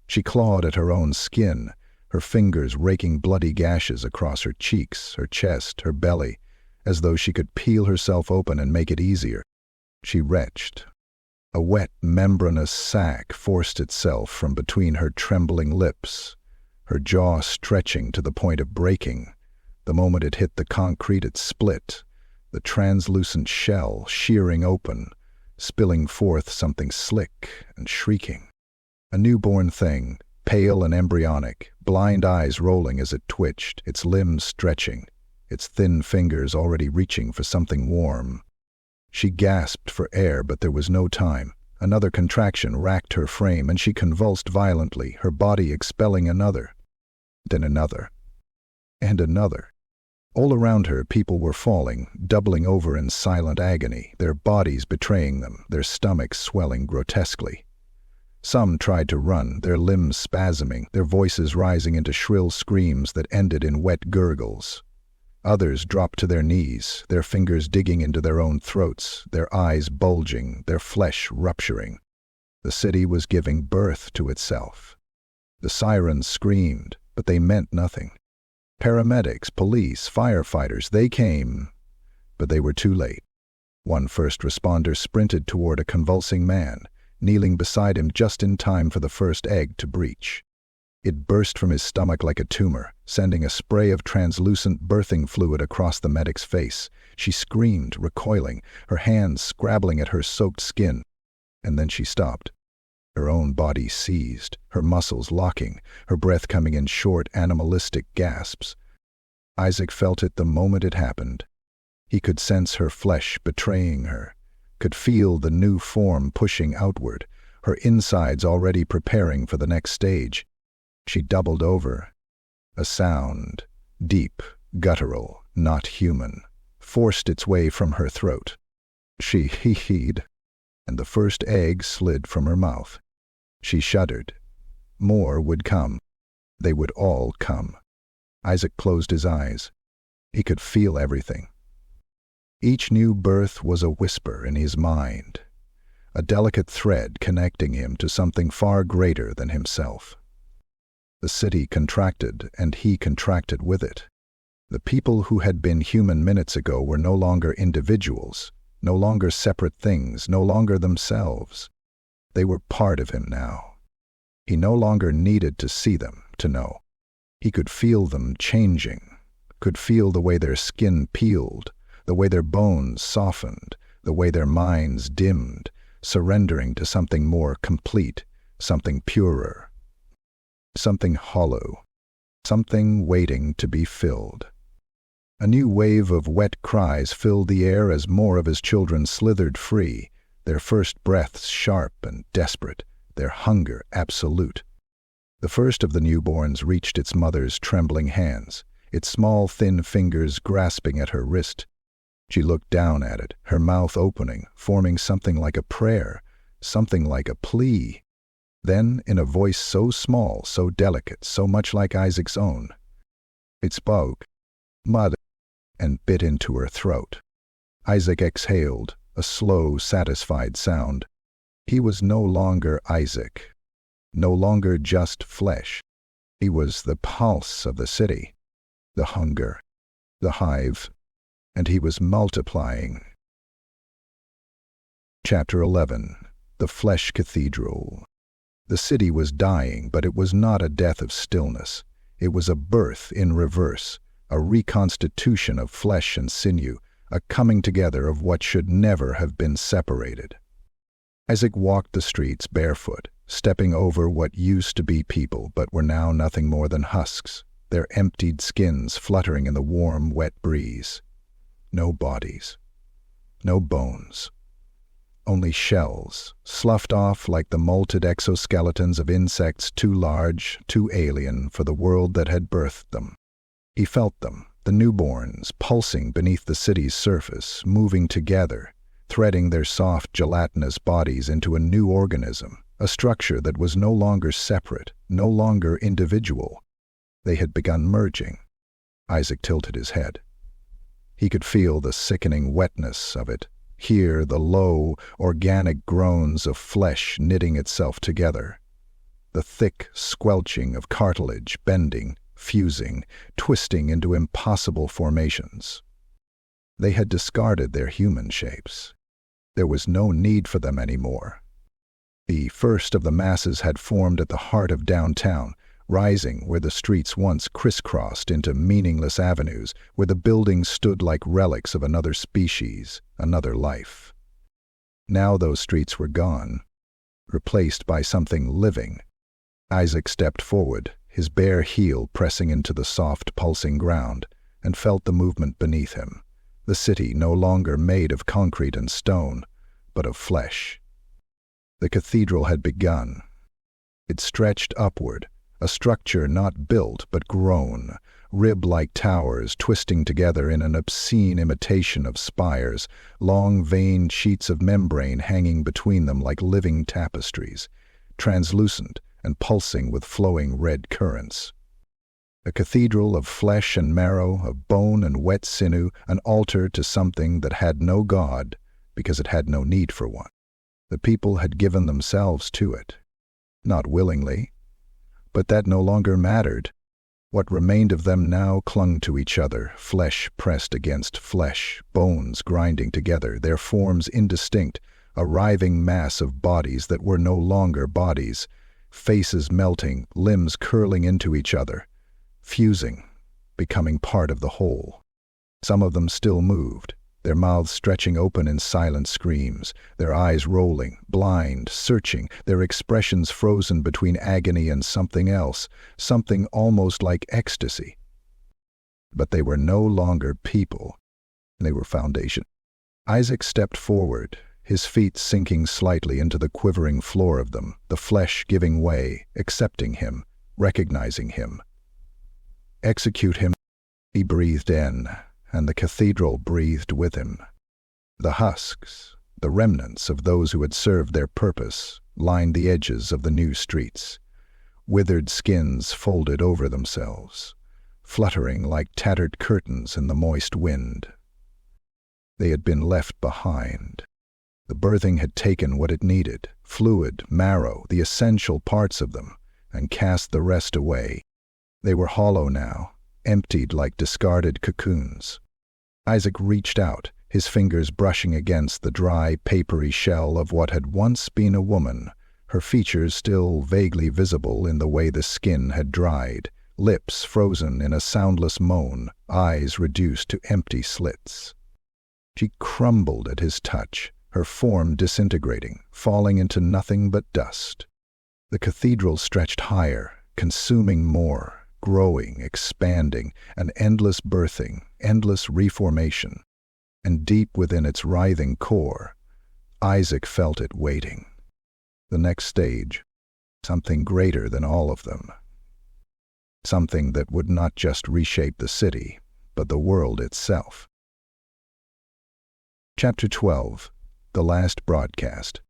Speaker 1: She clawed at her own skin, her fingers raking bloody gashes across her cheeks, her chest, her belly, as though she could peel herself open and make it easier. She retched. A wet, membranous sac forced itself from between her trembling lips, her jaw stretching to the point of breaking. The moment it hit the concrete, it split, the translucent shell shearing open, spilling forth something slick and shrieking. A newborn thing, pale and embryonic, blind eyes rolling as it twitched, its limbs stretching, its thin fingers already reaching for something warm. She gasped for air, but there was no time. Another contraction racked her frame, and she convulsed violently, her body expelling another, then another, and another. All around her, people were falling, doubling over in silent agony, their bodies betraying them, their stomachs swelling grotesquely. Some tried to run, their limbs spasming, their voices rising into shrill screams that ended in wet gurgles. Others dropped to their knees, their fingers digging into their own throats, their eyes bulging, their flesh rupturing. The city was giving birth to itself. The sirens screamed, but they meant nothing. Paramedics, police, firefighters, they came, but they were too late. One first responder sprinted toward a convulsing man, kneeling beside him just in time for the first egg to breach. It burst from his stomach like a tumor, sending a spray of translucent birthing fluid across the medic's face. She screamed, recoiling, her hands scrabbling at her soaked skin. And then she stopped. Her own body seized, her muscles locking, her breath coming in short, animalistic gasps. Isaac felt it the moment it happened. He could sense her flesh betraying her, could feel the new form pushing outward, her insides already preparing for the next stage. She doubled over. A sound, deep, guttural, not human, forced its way from her throat. She hee-heed, and the first egg slid from her mouth. She shuddered. More would come. They would all come. Isaac closed his eyes. He could feel everything. Each new birth was a whisper in his mind, a delicate thread connecting him to something far greater than himself. The city contracted, and he contracted with it. The people who had been human minutes ago were no longer individuals, no longer separate things, no longer themselves. They were part of him now. He no longer needed to see them to know. He could feel them changing, could feel the way their skin peeled, the way their bones softened, the way their minds dimmed, surrendering to something more complete, something purer, something hollow, something waiting to be filled. A new wave of wet cries filled the air as more of his children slithered free, their first breaths sharp and desperate, their hunger absolute. The first of the newborns reached its mother's trembling hands, its small, thin fingers grasping at her wrist. She looked down at it, her mouth opening, forming something like a prayer, something like a plea. Then, in a voice so small, so delicate, so much like Isaac's own, it spoke, "Mother," and bit into her throat. Isaac exhaled, a slow, satisfied sound. He was no longer Isaac, no longer just flesh. He was the pulse of the city, the hunger, the hive, and he was multiplying. Chapter 11. The Flesh Cathedral. The city was dying, but it was not a death of stillness. It was a birth in reverse, a reconstitution of flesh and sinew, a coming together of what should never have been separated. Isaac walked the streets barefoot, stepping over what used to be people but were now nothing more than husks, their emptied skins fluttering in the warm, wet breeze. No bodies. No bones. only shells, sloughed off like the molted exoskeletons of insects too large, too alien for the world that had birthed them. He felt them, the newborns, pulsing beneath the city's surface, moving together, threading their soft, gelatinous bodies into a new organism, a structure that was no longer separate, no longer individual. They had begun merging. Isaac tilted his head. He could feel the sickening wetness of it, hear the low, organic groans of flesh knitting itself together, the thick squelching of cartilage bending, fusing, twisting into impossible formations. They had discarded their human shapes. There was no need for them anymore. The first of the masses had formed at the heart of downtown, rising where the streets once crisscrossed into meaningless avenues, where the buildings stood like relics of another species, another life. Now those streets were gone, replaced by something living. Isaac stepped forward, his bare heel pressing into the soft, pulsing ground, and felt the movement beneath him, the city no longer made of concrete and stone, but of flesh. The cathedral had begun. It stretched upward, a structure not built but grown, rib-like towers twisting together in an obscene imitation of spires, long veined sheets of membrane hanging between them like living tapestries, translucent and pulsing with flowing red currents. A cathedral of flesh and marrow, of bone and wet sinew, an altar to something that had no God, because it had no need for one. The people had given themselves to it. Not willingly, but that no longer mattered. What remained of them now clung to each other, flesh pressed against flesh, bones grinding together, their forms indistinct, a writhing mass of bodies that were no longer bodies, faces melting, limbs curling into each other, fusing, becoming part of the whole. Some of them still moved, their mouths stretching open in silent screams, their eyes rolling, blind, searching, their expressions frozen between agony and something else, something almost like ecstasy. But they were no longer people. They were foundation. Isaac stepped forward, his feet sinking slightly into the quivering floor of them, the flesh giving way, accepting him, recognizing him. Execute him. He breathed in, and the cathedral breathed with him. The husks, the remnants of those who had served their purpose, lined the edges of the new streets. Withered skins folded over themselves, fluttering like tattered curtains in the moist wind. They had been left behind. The birthing had taken what it needed, fluid, marrow, the essential parts of them, and cast the rest away. They were hollow now, emptied like discarded cocoons. Isaac reached out, his fingers brushing against the dry, papery shell of what had once been a woman, her features still vaguely visible in the way the skin had dried, lips frozen in a soundless moan, eyes reduced to empty slits. She crumbled at his touch, her form disintegrating, falling into nothing but dust. The cathedral stretched higher, consuming more, growing, expanding, an endless birthing, endless reformation. And deep within its writhing core, Isaac felt it waiting. The next stage, something greater than all of them. Something that would not just reshape the city, but the world itself. Chapter 12. The Last Broadcast.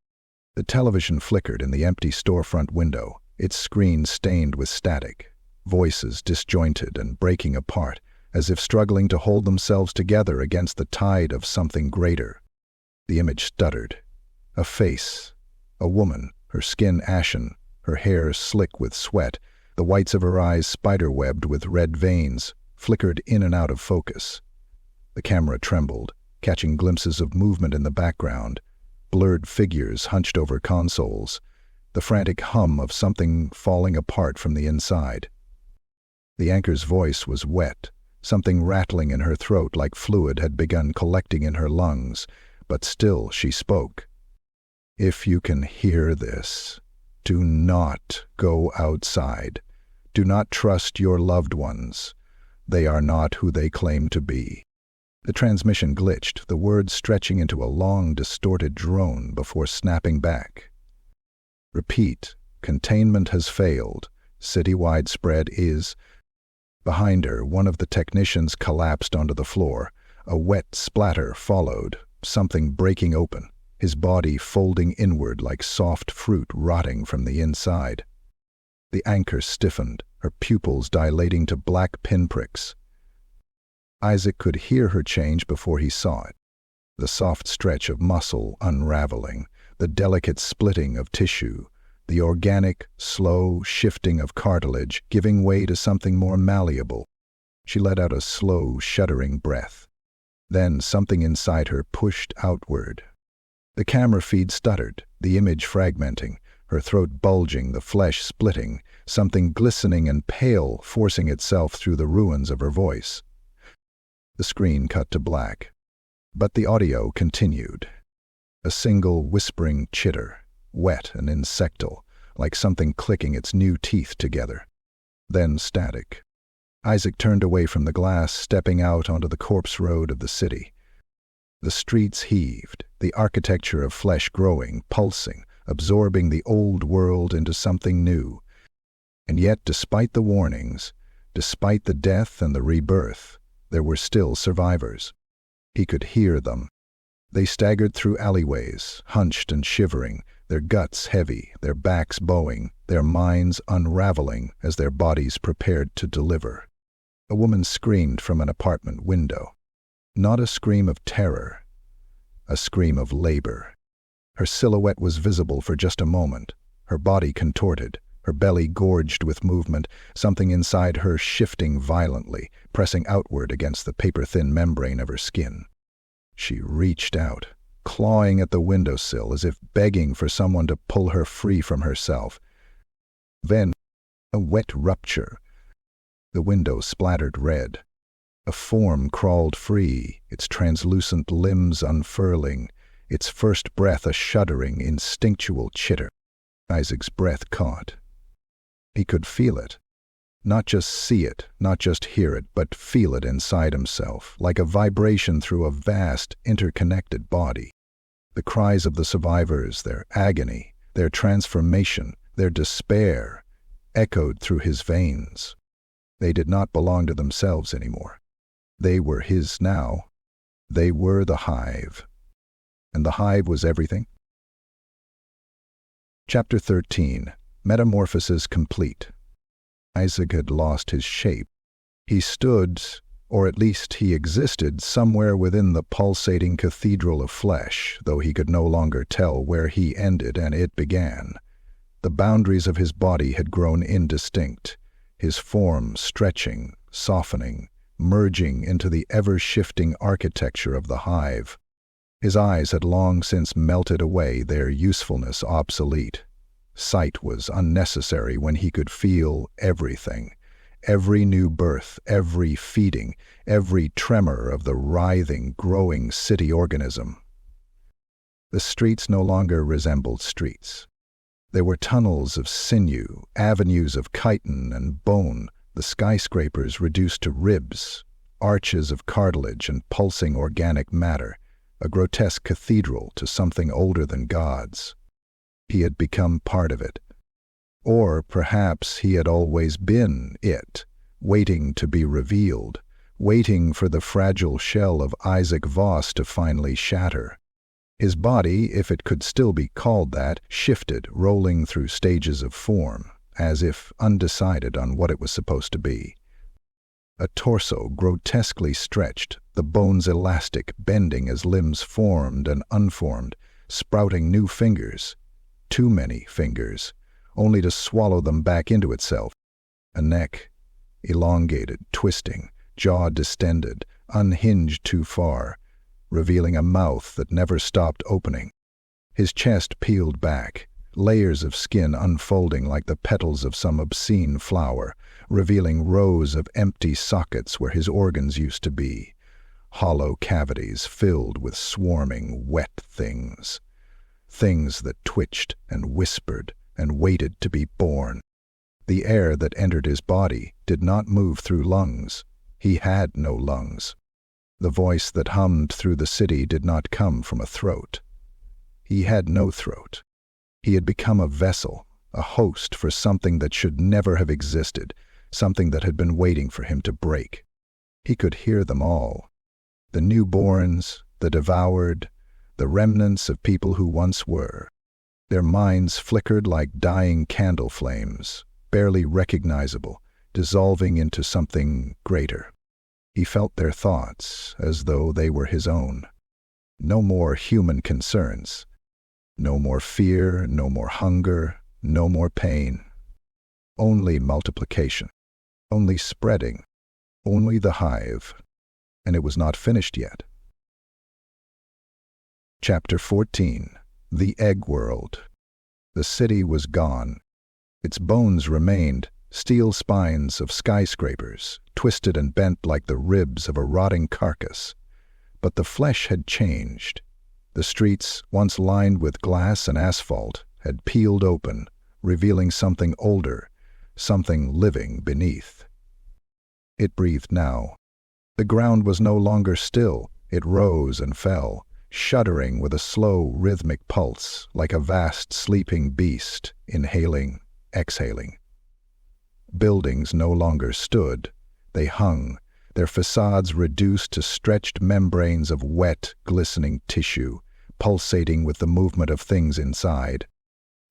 Speaker 1: The television flickered in the empty storefront window, its screen stained with static, voices disjointed and breaking apart, as if struggling to hold themselves together against the tide of something greater. The image stuttered. A face. A woman, her skin ashen, her hair slick with sweat, the whites of her eyes spider-webbed with red veins, flickered in and out of focus. The camera trembled, catching glimpses of movement in the background, blurred figures hunched over consoles, the frantic hum of something falling apart from the inside. The anchor's voice was wet, something rattling in her throat like fluid had begun collecting in her lungs, but still she spoke. If you can hear this, do not go outside. Do not trust your loved ones. They are not who they claim to be. The transmission glitched, the words stretching into a long, distorted drone before snapping back. Repeat. Containment has failed. Citywide spread is... Behind her, one of the technicians collapsed onto the floor. A wet splatter followed, something breaking open, his body folding inward like soft fruit rotting from the inside. The anchor stiffened, her pupils dilating to black pinpricks. Isaac could hear her change before he saw it. The soft stretch of muscle unraveling, the delicate splitting of tissue, the organic, slow shifting of cartilage giving way to something more malleable. She let out a slow, shuddering breath. Then something inside her pushed outward. The camera feed stuttered, the image fragmenting, her throat bulging, the flesh splitting, something glistening and pale forcing itself through the ruins of her voice. The screen cut to black, but the audio continued. A single whispering chitter, wet and insectal, like something clicking its new teeth together. Then static. Isaac turned away from the glass, stepping out onto the corpse road of the city. The streets heaved, the architecture of flesh growing, pulsing, absorbing the old world into something new. And yet, despite the warnings, despite the death and the rebirth, there were still survivors. He could hear them. They staggered through alleyways, hunched and shivering, their guts heavy, their backs bowing, their minds unraveling as their bodies prepared to deliver. A woman screamed from an apartment window. Not a scream of terror, a scream of labor. Her silhouette was visible for just a moment, her body contorted, her belly gorged with movement, something inside her shifting violently, pressing outward against the paper-thin membrane of her skin. She reached out, clawing at the windowsill as if begging for someone to pull her free from herself. Then, a wet rupture. The window splattered red. A form crawled free, its translucent limbs unfurling, its first breath a shuddering, instinctual chitter. Isaac's breath caught. He could feel it. Not just see it, not just hear it, but feel it inside himself, like a vibration through a vast, interconnected body. The cries of the survivors, their agony, their transformation, their despair, echoed through his veins. They did not belong to themselves anymore. They were his now. They were the hive. And the hive was everything? Chapter 13. Metamorphosis complete. Isaac had lost his shape. He stood, or at least he existed, somewhere within the pulsating cathedral of flesh, though he could no longer tell where he ended and it began. The boundaries of his body had grown indistinct, his form stretching, softening, merging into the ever-shifting architecture of the hive. His eyes had long since melted away, their usefulness obsolete. Sight was unnecessary when he could feel everything. Every new birth, every feeding, every tremor of the writhing, growing city organism. The streets no longer resembled streets. There were tunnels of sinew, avenues of chitin and bone, the skyscrapers reduced to ribs, arches of cartilage and pulsing organic matter, a grotesque cathedral to something older than gods. He had become part of it. Or perhaps he had always been it, waiting to be revealed, waiting for the fragile shell of Isaac Voss to finally shatter. His body, if it could still be called that, shifted, rolling through stages of form, as if undecided on what it was supposed to be. A torso grotesquely stretched, the bones elastic, bending as limbs formed and unformed, sprouting new fingers. Too many fingers, only to swallow them back into itself. A neck, elongated, twisting, jaw distended, unhinged too far, revealing a mouth that never stopped opening. His chest peeled back, layers of skin unfolding like the petals of some obscene flower, revealing rows of empty sockets where his organs used to be, hollow cavities filled with swarming, wet things. Things that twitched and whispered and waited to be born. The air that entered his body did not move through lungs. He had no lungs. The voice that hummed through the city did not come from a throat. He had no throat. He had become a vessel, a host for something that should never have existed, something that had been waiting for him to break. He could hear them all. The newborns, the devoured, the remnants of people who once were. Their minds flickered like dying candle flames, barely recognizable, dissolving into something greater. He felt their thoughts as though they were his own. No more human concerns. No more fear, no more hunger, no more pain. Only multiplication. Only spreading. Only the hive. And it was not finished yet. Chapter 14. The Egg World. The city was gone. Its bones remained, steel spines of skyscrapers, twisted and bent like the ribs of a rotting carcass. But the flesh had changed. The streets, once lined with glass and asphalt, had peeled open, revealing something older, something living beneath. It breathed now. The ground was no longer still. It rose and fell, shuddering with a slow, rhythmic pulse, like a vast sleeping beast, inhaling, exhaling. Buildings no longer stood. They hung, their facades reduced to stretched membranes of wet, glistening tissue, pulsating with the movement of things inside.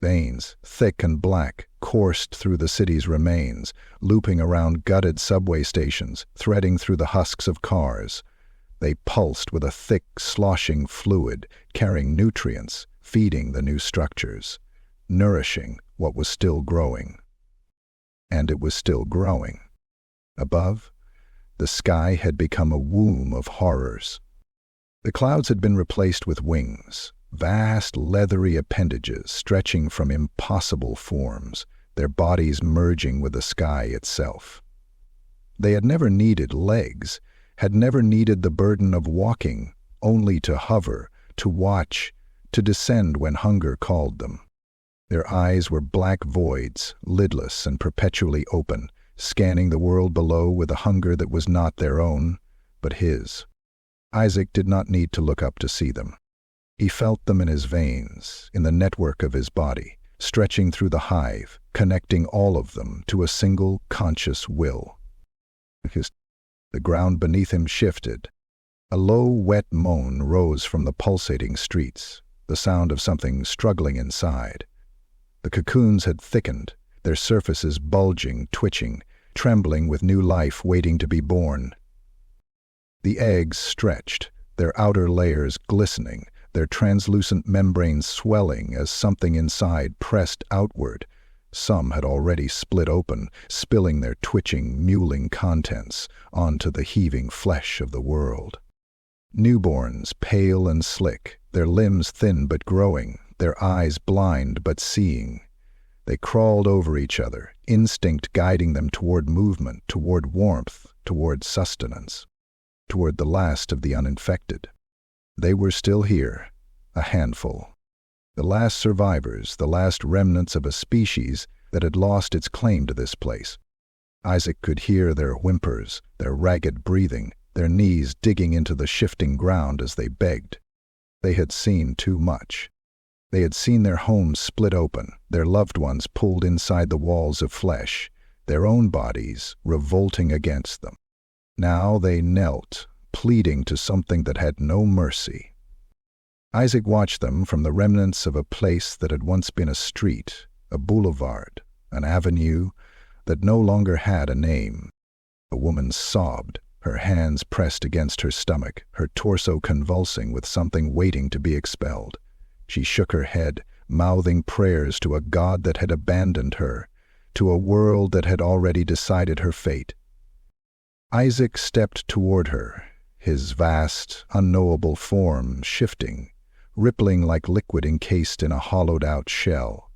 Speaker 1: Veins, thick and black, coursed through the city's remains, looping around gutted subway stations, threading through the husks of cars. They pulsed with a thick, sloshing fluid, carrying nutrients, feeding the new structures, nourishing what was still growing. And it was still growing. Above, the sky had become a womb of horrors. The clouds had been replaced with wings, vast leathery appendages stretching from impossible forms, their bodies merging with the sky itself. They had never needed legs, had never needed the burden of walking, only to hover, to watch, to descend when hunger called them. Their eyes were black voids, lidless and perpetually open, scanning the world below with a hunger that was not their own, but his. Isaac did not need to look up to see them. He felt them in his veins, in the network of his body, stretching through the hive, connecting all of them to a single conscious will. The ground beneath him shifted. A low, wet moan rose from the pulsating streets, the sound of something struggling inside. The cocoons had thickened, their surfaces bulging, twitching, trembling with new life waiting to be born. The eggs stretched, their outer layers glistening, their translucent membranes swelling as something inside pressed outward. Some had already split open, spilling their twitching, mewling contents onto the heaving flesh of the world. Newborns, pale and slick, their limbs thin but growing, their eyes blind but seeing. They crawled over each other, instinct guiding them toward movement, toward warmth, toward sustenance, toward the last of the uninfected. They were still here, a handful. The last survivors, the last remnants of a species that had lost its claim to this place. Isaac could hear their whimpers, their ragged breathing, their knees digging into the shifting ground as they begged. They had seen too much. They had seen their homes split open, their loved ones pulled inside the walls of flesh, their own bodies revolting against them. Now they knelt, pleading to something that had no mercy. Isaac watched them from the remnants of a place that had once been a street, a boulevard, an avenue that no longer had a name. A woman sobbed, her hands pressed against her stomach, her torso convulsing with something waiting to be expelled. She shook her head, mouthing prayers to a God that had abandoned her, to a world that had already decided her fate. Isaac stepped toward her, his vast, unknowable form shifting, rippling like liquid encased in a hollowed-out shell.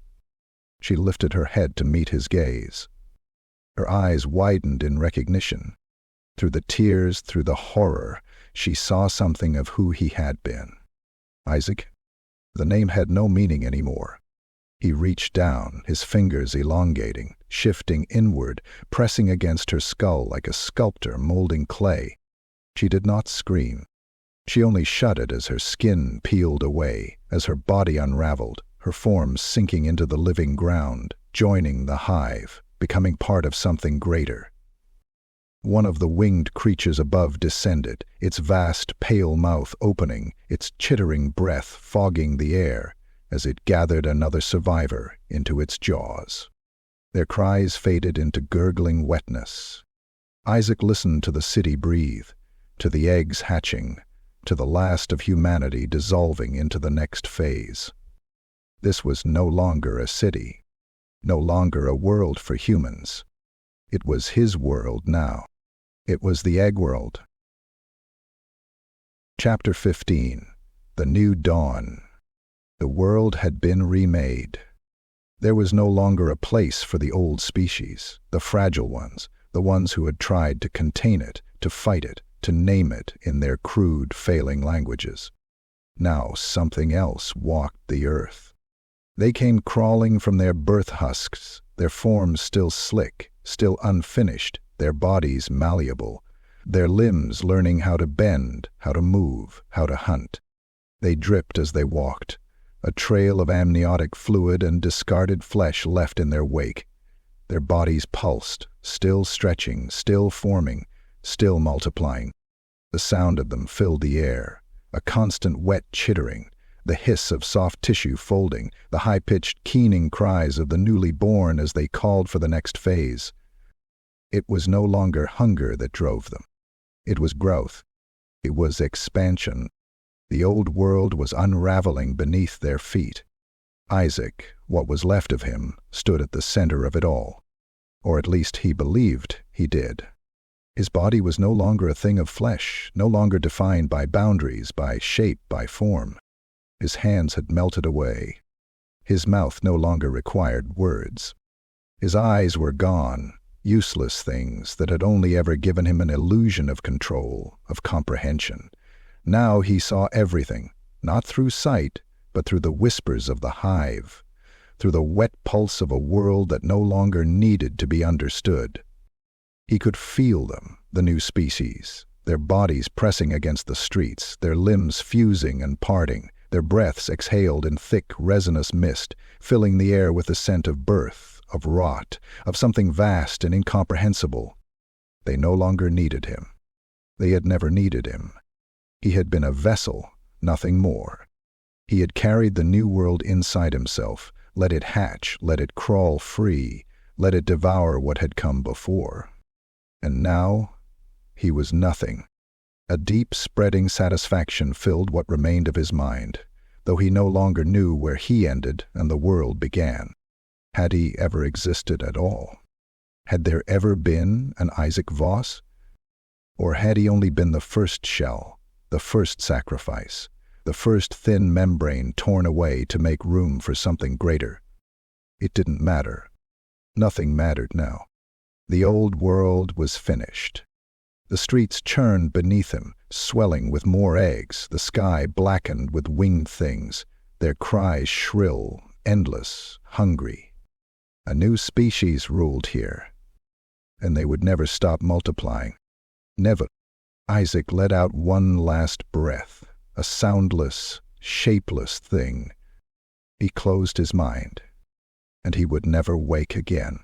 Speaker 1: She lifted her head to meet his gaze. Her eyes widened in recognition. Through the tears, through the horror, she saw something of who he had been. Isaac? The name had no meaning anymore. He reached down, his fingers elongating, shifting inward, pressing against her skull like a sculptor molding clay. She did not scream. She only shuddered as her skin peeled away, as her body unraveled, her form sinking into the living ground, joining the hive, becoming part of something greater. One of the winged creatures above descended, its vast, pale mouth opening, its chittering breath fogging the air, as it gathered another survivor into its jaws. Their cries faded into gurgling wetness. Isaac listened to the city breathe, to the eggs hatching, to the last of humanity dissolving into the next phase. This was no longer a city, no longer a world for humans. It was his world now. It was the egg world. Chapter 15. The New Dawn. The world had been remade. There was no longer a place for the old species, the fragile ones, the ones who had tried to contain it, to fight it, to name it in their crude, failing languages. Now something else walked the earth. They came crawling from their birth husks, their forms still slick, still unfinished, their bodies malleable, their limbs learning how to bend, how to move, how to hunt. They dripped as they walked, a trail of amniotic fluid and discarded flesh left in their wake. Their bodies pulsed, still stretching, still forming, still multiplying. The sound of them filled the air, a constant wet chittering, the hiss of soft tissue folding, the high-pitched, keening cries of the newly born as they called for the next phase. It was no longer hunger that drove them. It was growth. It was expansion. The old world was unraveling beneath their feet. Isaac, what was left of him, stood at the center of it all. Or at least he believed he did. His body was no longer a thing of flesh, no longer defined by boundaries, by shape, by form. His hands had melted away. His mouth no longer required words. His eyes were gone, useless things that had only ever given him an illusion of control, of comprehension. Now he saw everything, not through sight, but through the whispers of the hive, through the wet pulse of a world that no longer needed to be understood. He could feel them, the new species, their bodies pressing against the streets, their limbs fusing and parting, their breaths exhaled in thick, resinous mist, filling the air with the scent of birth, of rot, of something vast and incomprehensible. They no longer needed him. They had never needed him. He had been a vessel, nothing more. He had carried the new world inside himself, let it hatch, let it crawl free, let it devour what had come before. And now, he was nothing. A deep, spreading satisfaction filled what remained of his mind, though he no longer knew where he ended and the world began. Had he ever existed at all? Had there ever been an Isaac Voss? Or had he only been the first shell, the first sacrifice, the first thin membrane torn away to make room for something greater? It didn't matter. Nothing mattered now. The old world was finished. The streets churned beneath him, swelling with more eggs, the sky blackened with winged things, their cries shrill, endless, hungry. A new species ruled here, and they would never stop multiplying. Never. Isaac let out one last breath, a soundless, shapeless thing. He closed his mind, and he would never wake again.